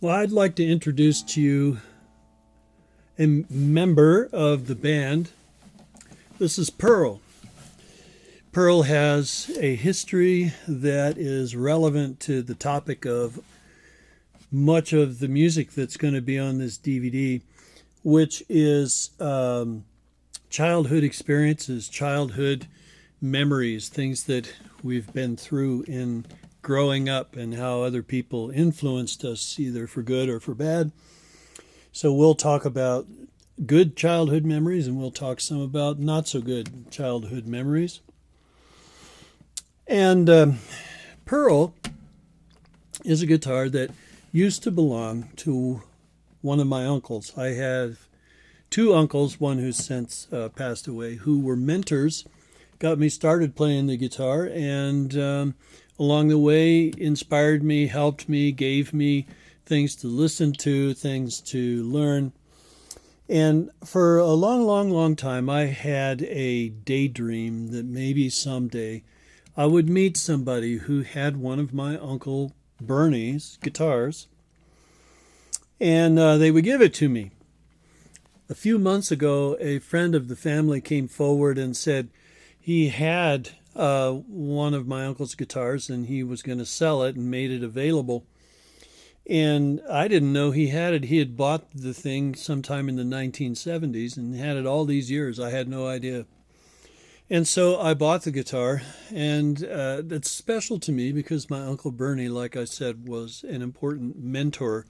Well, I'd like to introduce to you a member of the band. This is Pearl. Pearl has a history that is relevant to the topic of much of the music that's going to be on this DVD, which is childhood experiences, childhood memories, things that we've been through in growing up and how other people influenced us either for good or for bad. So we'll talk about good childhood memories and we'll talk some about not so good childhood memories. And Pearl is a guitar that used to belong to one of my uncles. I have two uncles, one who's since passed away, who were mentors, got me started playing the guitar, and along the way inspired me, helped me, gave me things to listen to, things to learn. And for a long time, I had a daydream that maybe someday I would meet somebody who had one of my Uncle Bernie's guitars, and they would give it to me. A few months ago, a friend of the family came forward and said he had one of my uncle's guitars and he was going to sell it and made it available. And I didn't know he had it. He had bought the thing sometime in the 1970s and had it all these years. I had no idea. And so I bought the guitar, and that's special to me because my Uncle Bernie, like I said, was an important mentor.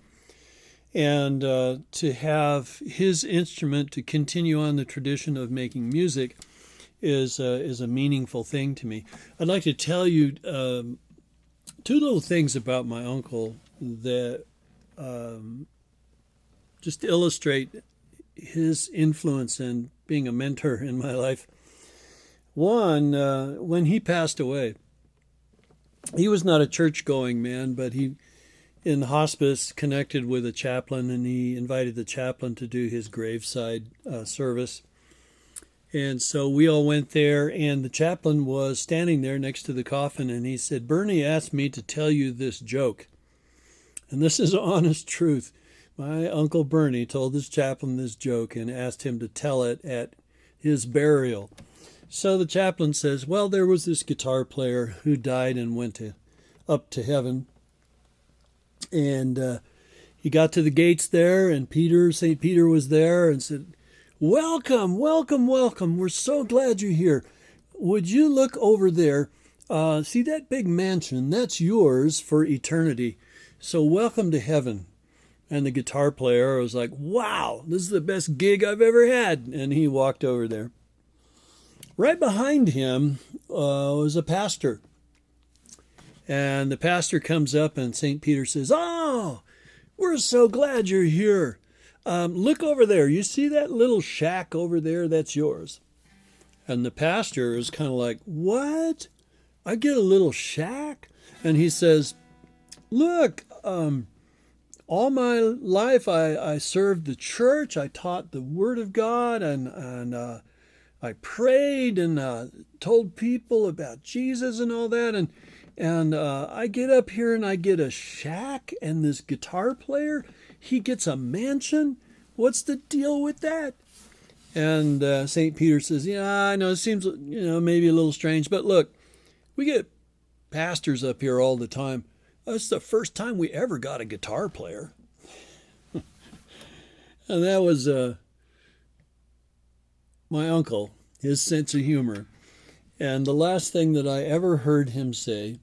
And to have his instrument to continue on the tradition of making music is a meaningful thing to me. I'd like to tell you two little things about my uncle that just illustrate his influence in being a mentor in my life. One, when he passed away, he was not a church-going man, but he, in hospice, connected with a chaplain, and he invited the chaplain to do his graveside service. And so we all went there, and the chaplain was standing there next to the coffin, and he said, "Bernie asked me to tell you this joke." And this is honest truth. My Uncle Bernie told this chaplain this joke and asked him to tell it at his burial. So the chaplain says, well, there was this guitar player who died and went up to heaven. And he got to the gates there, and St. Peter was there and said, welcome, welcome, welcome. We're so glad you're here. Would you look over there? See that big mansion? That's yours for eternity. So welcome to heaven. And the guitar player was like, wow, this is the best gig I've ever had. And he walked over there. Right behind him was a pastor. And the pastor comes up and St. Peter says, oh, we're so glad you're here. Look over there. You see that little shack over there? That's yours. And the pastor is kind of like, what? I get a little shack? And he says, look, all my life I served the church. I taught the Word of God, and I prayed and told people about Jesus and all that. And I get up here and I get a shack, and this guitar player, he gets a mansion. What's the deal with that? And St. Peter says, yeah, I know it seems, maybe a little strange, but look, we get pastors up here all the time. It's the first time we ever got a guitar player. And that was my uncle, his sense of humor. And the last thing that I ever heard him say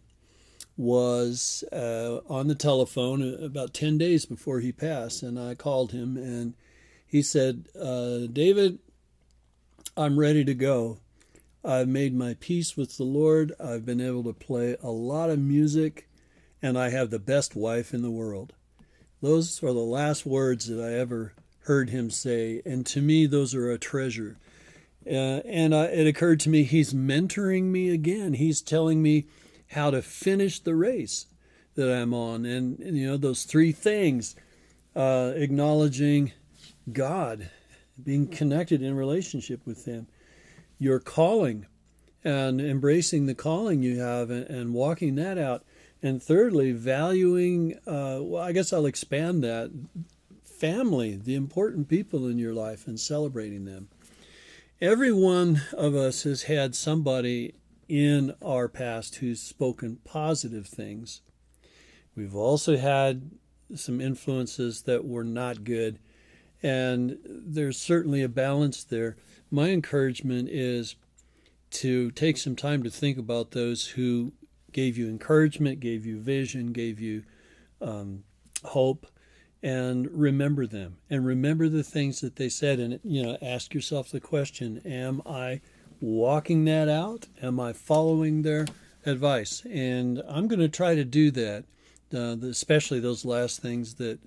was on the telephone about 10 days before he passed. And I called him and he said, David, I'm ready to go. I've made my peace with the Lord. I've been able to play a lot of music, and I have the best wife in the world. Those are the last words that I ever heard him say. And to me, those are a treasure. It occurred to me, he's mentoring me again. He's telling me how to finish the race that I'm on. And those three things, acknowledging God, being connected in relationship with Him, your calling, and embracing the calling you have and walking that out, And thirdly, valuing, well, I guess I'll expand that, family, the important people in your life, and celebrating them. Every one of us has had somebody in our past who's spoken positive things. We've also had some influences that were not good, and there's certainly a balance there. My encouragement is to take some time to think about those who gave you encouragement, gave you vision, gave you hope, and remember them and remember the things that they said. And ask yourself the question: am I walking that out? Am I following their advice? And I'm going to try to do that, especially those last things that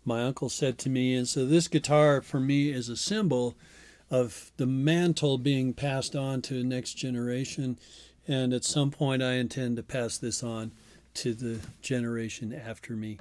my uncle said to me. And so this guitar for me is a symbol of the mantle being passed on to the next generation. And at some point, I intend to pass this on to the generation after me.